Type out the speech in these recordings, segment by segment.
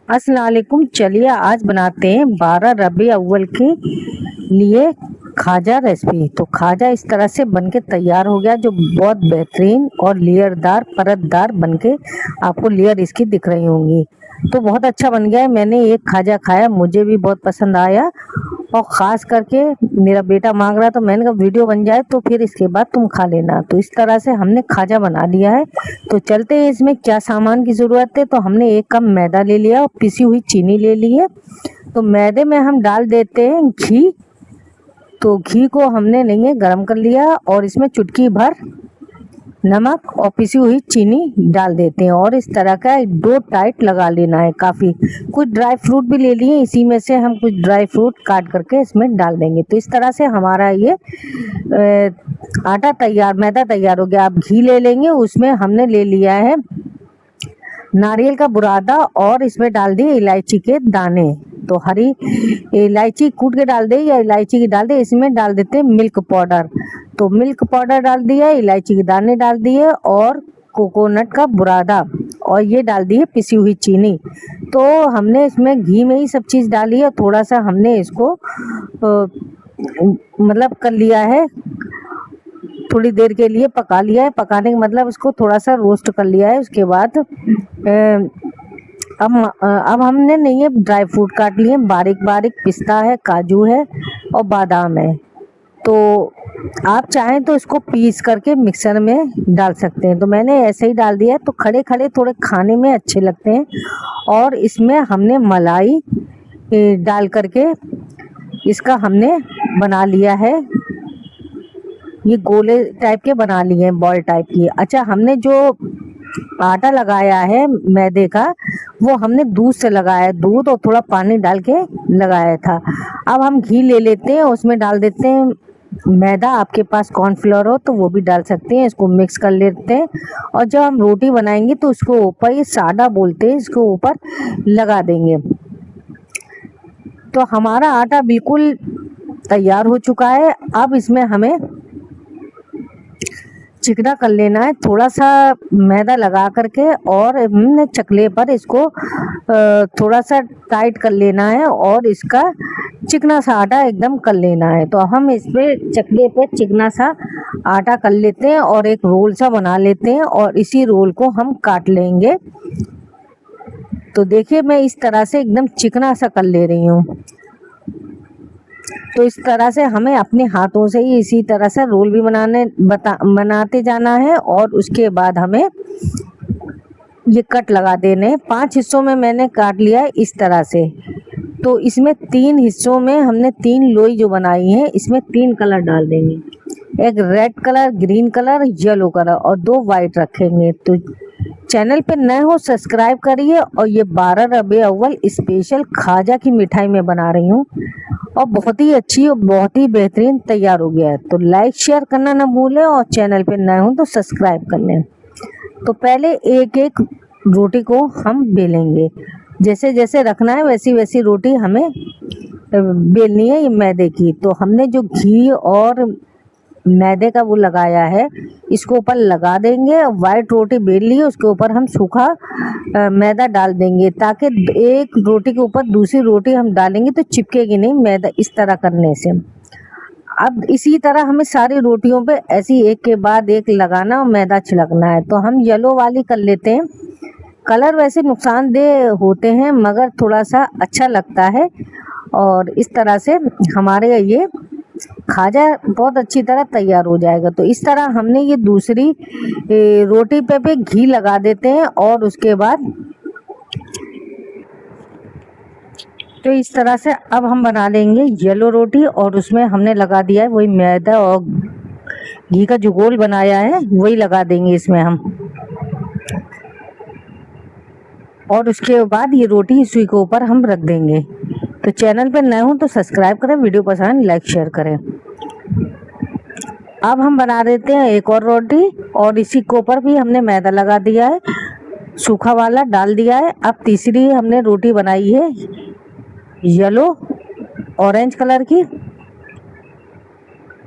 अस्सलाम वालेकुम। चलिए आज बनाते हैं 12 रबी अव्वल के लिए खाजा रेसिपी। तो खाजा इस तरह से बनके तैयार हो गया, जो बहुत बेहतरीन और लेयरदार परतदार बनके आपको लेयर इसकी दिख रही होंगी। तो बहुत अच्छा बन गया है। मैंने एक खाजा खाया, मुझे भी बहुत पसंद आया और ख़ास करके मेरा बेटा मांग रहा, तो मैंने कहा वीडियो बन जाए तो फिर इसके बाद तुम खा लेना। तो इस तरह से हमने खाजा बना लिया है। तो चलते हैं इसमें क्या सामान की ज़रूरत है। तो हमने 1 कप मैदा ले लिया और पिसी हुई चीनी ले ली है। तो मैदे में हम डाल देते हैं घी। तो घी को हमने नहीं है गरम कर लिया और इसमें चुटकी भर नमक और पिसी हुई चीनी डाल देते हैं और इस तरह का डो टाइट लगा लेना है। काफ़ी कुछ ड्राई फ्रूट भी ले लिए, इसी में से हम कुछ ड्राई फ्रूट काट करके इसमें डाल देंगे। तो इस तरह से हमारा ये आटा तैयार, मैदा तैयार हो गया। आप घी ले लेंगे, उसमें हमने ले लिया है नारियल का बुरादा और इसमें डाल दिए इलायची के दाने। तो हरी इलायची कूट के डाल दे या इलायची की डाल दे। इसमें डाल देते हैं मिल्क पाउडर। तो मिल्क पाउडर डाल दिया, इलायची के दाने डाल दिए और कोकोनट का बुरादा और ये डाल दिए पिसी हुई चीनी। तो हमने इसमें घी में ही सब चीज़ डाली है। थोड़ा सा हमने इसको मतलब कर लिया है, थोड़ी देर के लिए पका लिया है। पकाने का मतलब इसको थोड़ा सा रोस्ट कर लिया है। उसके बाद अब हमने नहीं है ड्राई फ्रूट काट लिए, बारीक बारीक पिस्ता है, काजू है और बादाम है। तो आप चाहें तो इसको पीस करके मिक्सर में डाल सकते हैं। तो मैंने ऐसे ही डाल दिया है। तो खड़े खड़े थोड़े खाने में अच्छे लगते हैं। और इसमें हमने मलाई डाल करके इसका हमने बना लिया है, ये गोले टाइप के बना लिए हैं, बॉल टाइप की। अच्छा, हमने जो आटा लगाया है मैदे का, वो हमने दूध से लगाया है, दूध और थोड़ा पानी डाल के लगाया था। अब हम घी ले लेते हैं, उसमें डाल देते हैं मैदा। आपके पास कॉर्नफ्लोर हो तो वो भी डाल सकते हैं। इसको मिक्स कर लेते हैं और जब हम रोटी बनाएंगे तो उसको ऊपर, ये सादा बोलते हैं, इसको ऊपर लगा देंगे। तो हमारा आटा बिल्कुल तैयार हो चुका है। अब इसमें हमें चिकना कर लेना है, थोड़ा सा मैदा लगा करके और हमने चकले पर इसको थोड़ा सा टाइट कर लेना है और इसका चिकना सा आटा एकदम कर लेना है। तो हम इस पर चकले पर चिकना सा आटा कर लेते हैं और एक रोल सा बना लेते हैं और इसी रोल को हम काट लेंगे। तो देखिए मैं इस तरह से एकदम चिकना सा कर ले रही हूँ। तो इस तरह से हमें अपने हाथों से ही इसी तरह से रोल भी बनाते जाना है और उसके बाद हमें ये कट लगा देने। 5 हिस्सों में मैंने काट लिया है इस तरह से। तो इसमें 3 हिस्सों में हमने 3 लोई जो बनाई है, इसमें 3 कलर डाल देंगे, एक red colour, green colour, yellow colour और 2 वाइट रखेंगे। तो चैनल पे नए हो सब्सक्राइब करिए। और ये 12 रबी अव्वल स्पेशल खाजा की मिठाई में बना रही हूँ और बहुत ही अच्छी और बहुत ही बेहतरीन तैयार हो गया है। तो लाइक शेयर करना ना भूलें और चैनल पे नए हो तो सब्सक्राइब कर लें। तो पहले एक एक रोटी को हम बेलेंगे, जैसे जैसे रखना है वैसी वैसी रोटी हमें बेलनी है ये मैदे की। तो हमने जो घी और मैदे का वो लगाया है, इसको ऊपर लगा देंगे। वाइट रोटी बेल ली है, उसके ऊपर हम सूखा मैदा डाल देंगे ताकि एक रोटी के ऊपर दूसरी रोटी हम डालेंगे तो चिपकेगी नहीं मैदा, इस तरह करने से। अब इसी तरह हमें सारी रोटियों पे ऐसी एक के बाद एक लगाना और मैदा छिड़कना है। तो हम येलो वाली कर लेते हैं। कलर वैसे नुकसानदेह होते हैं मगर थोड़ा सा अच्छा लगता है और इस तरह से हमारे ये खाजा बहुत अच्छी तरह तैयार हो जाएगा। तो इस तरह हमने ये दूसरी रोटी पे घी लगा देते हैं और उसके बाद तो इस तरह से अब हम बना लेंगे येलो रोटी और उसमें हमने लगा दिया है वही मैदा और घी का जो गोल बनाया है वही लगा देंगे इसमें हम। और उसके बाद ये रोटी इसी के ऊपर हम रख देंगे। तो चैनल पर नए हो तो सब्सक्राइब करें, वीडियो पसंद लाइक शेयर करें। अब हम बना देते हैं एक और रोटी और इसी के ऊपर भी हमने मैदा लगा दिया है, सूखा वाला डाल दिया है। अब तीसरी हमने रोटी बनाई है येलो ऑरेंज कलर की,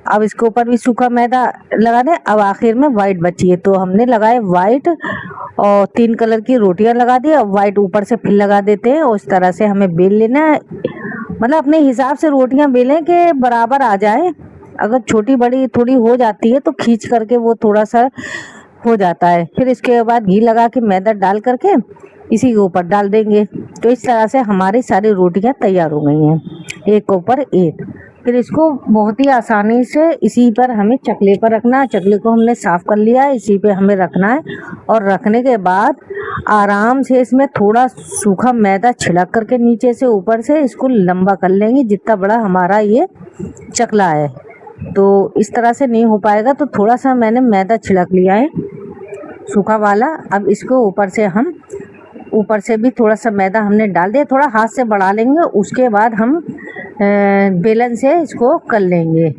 अब इसके ऊपर भी सूखा मैदा लगा दें। अब आखिर में वाइट बची है तो हमने लगाए वाइट और 3 कलर की रोटियां लगा दी। अब वाइट ऊपर से फिर लगा देते हैं और इस तरह से हमें बेल लेना है। मतलब अपने हिसाब से रोटियां बेलें कि बराबर आ जाए। अगर छोटी बड़ी थोड़ी हो जाती है तो खींच करके वो थोड़ा सा हो जाता है। फिर इसके बाद घी लगा के मैदा डाल करके इसी के ऊपर डाल देंगे। तो इस तरह से हमारी सारी रोटियां तैयार हो गई हैं, एक के ऊपर एक। फिर इसको बहुत ही आसानी से इसी पर हमें चकले पर रखना है। चकले को हमने साफ कर लिया है, इसी पे हमें रखना है। और रखने के बाद आराम से इसमें थोड़ा सूखा मैदा छिड़क करके नीचे से ऊपर से इसको लंबा कर लेंगे, जितना बड़ा हमारा ये चकला है। तो इस तरह से नहीं हो पाएगा, तो थोड़ा सा मैंने मैदा छिड़क लिया है सूखा वाला। अब इसको ऊपर से भी थोड़ा सा मैदा हमने डाल दिया, थोड़ा हाथ से बढ़ा लेंगे। उसके बाद हम बेलन से इसको कर लेंगे।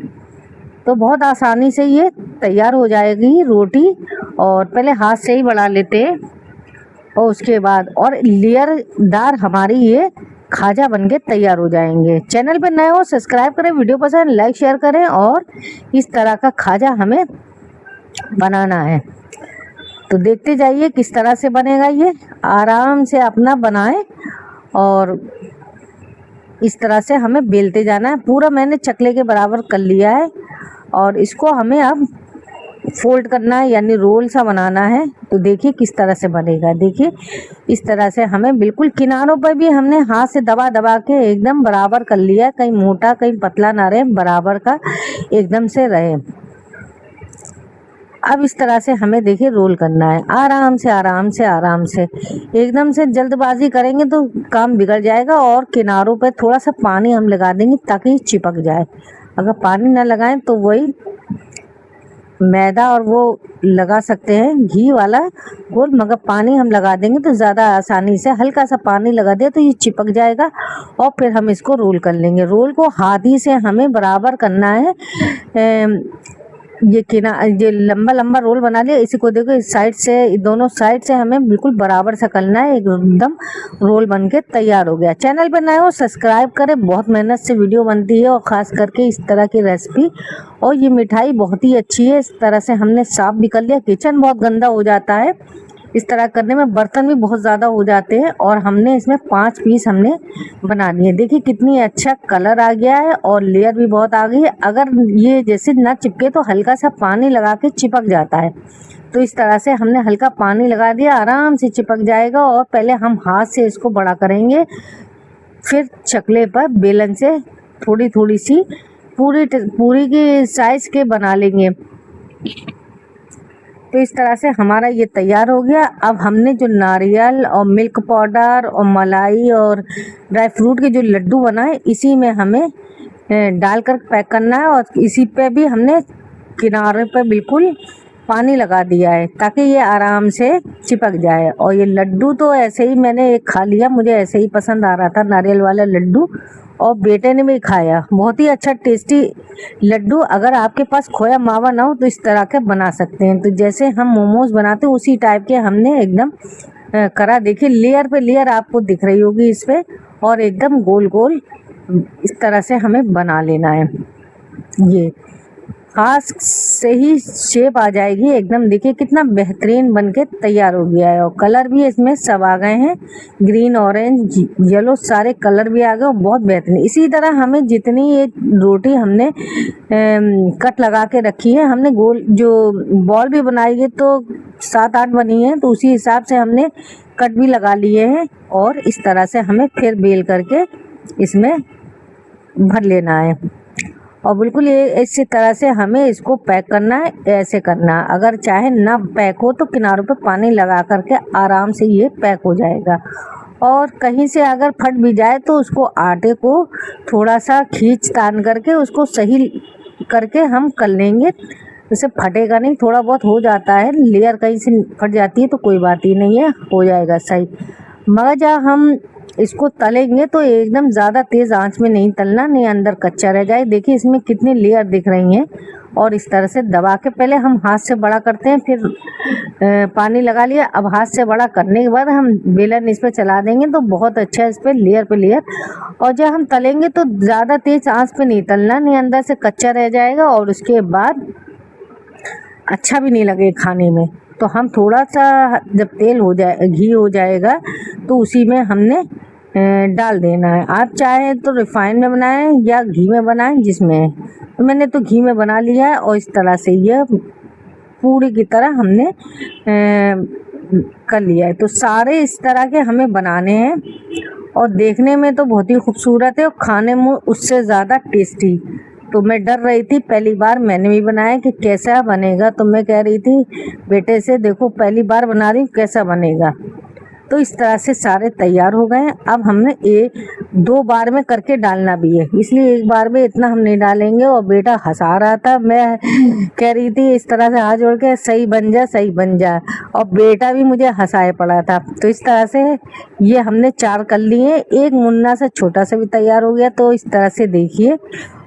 तो बहुत आसानी से ये तैयार हो जाएगी रोटी। और पहले हाथ से ही बढ़ा लेते हैं और उसके बाद और लेयरदार हमारी ये खाजा बनके तैयार हो जाएंगे। चैनल पर नए हो सब्सक्राइब करें, वीडियो पसंद लाइक शेयर करें। और इस तरह का खाजा हमें बनाना है। तो देखते जाइए किस तरह से बनेगा। ये आराम से अपना बनाएं और इस तरह से हमें बेलते जाना है। पूरा मैंने चकले के बराबर कर लिया है और इसको हमें अब फोल्ड करना है, यानी रोल सा बनाना है। तो देखिए किस तरह से बनेगा। देखिए इस तरह से हमें बिल्कुल किनारों पर भी हमने हाथ से दबा दबा के एकदम बराबर कर लिया, कहीं मोटा कहीं पतला ना रहे, बराबर का एकदम से रहे। अब इस तरह से हमें देखिए रोल करना है, आराम से आराम से आराम से। एकदम से जल्दबाजी करेंगे तो काम बिगड़ जाएगा। और किनारों पे थोड़ा सा पानी हम लगा देंगे ताकि चिपक जाए। अगर पानी ना लगाएं तो वही मैदा और वो लगा सकते हैं घी वाला गोल, मगर पानी हम लगा देंगे तो ज़्यादा आसानी से, हल्का सा पानी लगा दे तो ये चिपक जाएगा। और फिर हम इसको रोल कर लेंगे। रोल को हाथ ही से हमें बराबर करना है। ये लंबा लंबा रोल बना लिया। इसी को देखो इस साइड से, दोनों साइड से हमें बिल्कुल बराबर सा करना है। एकदम रोल बनके तैयार हो गया। चैनल पर नए हो सब्सक्राइब करें, बहुत मेहनत से वीडियो बनती है और ख़ास करके इस तरह की रेसिपी। और ये मिठाई बहुत ही अच्छी है। इस तरह से हमने साफ भी कर लिया। किचन बहुत गंदा हो जाता है इस तरह करने में, बर्तन भी बहुत ज़्यादा हो जाते हैं। और हमने इसमें 5 पीस हमने बना लिए। देखिए कितनी अच्छा कलर आ गया है और लेयर भी बहुत आ गई है। अगर ये जैसे ना चिपके तो हल्का सा पानी लगा के चिपक जाता है। तो इस तरह से हमने हल्का पानी लगा दिया, आराम से चिपक जाएगा। और पहले हम हाथ से इसको बड़ा करेंगे, फिर चकले पर बेलन से थोड़ी थोड़ी सी पूरी की साइज के बना लेंगे। तो इस तरह से हमारा ये तैयार हो गया। अब हमने जो नारियल और मिल्क पाउडर और मलाई और ड्राई फ्रूट के जो लड्डू बनाए, इसी में हमें डालकर पैक करना है। और इसी पे भी हमने किनारे पे बिल्कुल पानी लगा दिया है ताकि ये आराम से चिपक जाए। और ये लड्डू तो ऐसे ही मैंने एक खा लिया, मुझे ऐसे ही पसंद आ रहा था नारियल वाला लड्डू। और बेटे ने भी खाया, बहुत ही अच्छा टेस्टी लड्डू। अगर आपके पास खोया मावा ना हो तो इस तरह के बना सकते हैं। तो जैसे हम मोमोज बनाते हैं उसी टाइप के हमने एकदम करा। देखिए लेयर पे लेयर आपको दिख रही होगी इस पे। और एकदम गोल गोल इस तरह से हमें बना लेना है। ये हाथ से ही शेप आ जाएगी एकदम। देखिए कितना बेहतरीन बनके तैयार हो गया है। और कलर भी इसमें सब आ गए हैं, ग्रीन ऑरेंज येलो सारे कलर भी आ गए और बहुत बेहतरीन। इसी तरह हमें जितनी ये रोटी हमने कट लगा के रखी है, हमने गोल जो बॉल भी बनाई है तो 7-8 बनी है, तो उसी हिसाब से हमने कट भी लगा लिए हैं। और इस तरह से हमें फिर बेल करके इसमें भर लेना है। और बिल्कुल ये इसी तरह से हमें इसको पैक करना है, ऐसे करना है। अगर चाहे ना पैक हो तो किनारों पे पानी लगा करके आराम से ये पैक हो जाएगा। और कहीं से अगर फट भी जाए तो उसको आटे को थोड़ा सा खींच तान करके उसको सही करके हम कर लेंगे, उसे फटेगा नहीं। थोड़ा बहुत हो जाता है, लेयर कहीं से फट जाती है तो कोई बात ही नहीं है, हो जाएगा सही। मगर जब हम इसको तलेंगे तो एकदम ज़्यादा तेज़ आंच में नहीं तलना, नहीं अंदर कच्चा रह जाए। देखिए इसमें कितनी लेयर दिख रही हैं। और इस तरह से दबा के पहले हम हाथ से बड़ा करते हैं, फिर पानी लगा लिया। अब हाथ से बड़ा करने के बाद हम बेलन इस पर चला देंगे तो बहुत अच्छा इस पर लेयर पे लेयर। और जब हम तलेंगे तो ज़्यादा तेज़ आंच पे नहीं तलना, नहीं अंदर से कच्चा रह जाएगा और उसके बाद अच्छा भी नहीं लगे खाने में। तो हम थोड़ा सा जब तेल हो जाए, घी हो जाएगा तो उसी में हमने डाल देना है। आप चाहें तो रिफाइन में बनाएं या घी में बनाएं, जिसमें तो मैंने तो घी में बना लिया है। और इस तरह से यह पूरी की तरह हमने कर लिया है। तो सारे इस तरह के हमें बनाने हैं और देखने में तो बहुत ही खूबसूरत है और खाने में उससे ज़्यादा टेस्टी। तो मैं डर रही थी, पहली बार मैंने भी बनाया कि कैसा बनेगा, तो मैं कह रही थी बेटे से, देखो पहली बार बना रही हूँ, कैसा बनेगा। तो इस तरह से सारे तैयार हो गए हैं। अब हमने 2 बार में करके डालना भी है, इसलिए एक बार में इतना हम नहीं डालेंगे। और बेटा हंसा रहा था, मैं कह रही थी इस तरह से हाथ जोड़ के, सही बन जा सही बन जा, और बेटा भी मुझे हंसाए पड़ा था। तो इस तरह से ये हमने 4 कर लिए। एक मुन्ना सा छोटा सा भी तैयार हो गया। तो इस तरह से देखिए,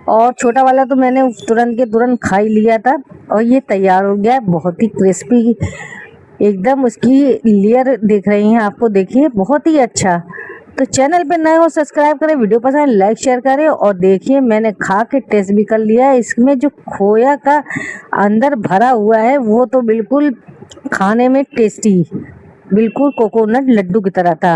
और छोटा वाला तो मैंने तुरंत के तुरंत खा ही लिया था। और ये तैयार हो गया, बहुत ही क्रिस्पी एकदम उसकी लेयर देख रही हैं आपको, देखिए बहुत ही अच्छा। तो चैनल पे नए हो सब्सक्राइब करें, वीडियो पसंद लाइक शेयर करें। और देखिए मैंने खा के टेस्ट भी कर लिया है। इसमें जो खोया का अंदर भरा हुआ है वो तो बिल्कुल खाने में टेस्टी, बिल्कुल कोकोनट लड्डू की तरह था।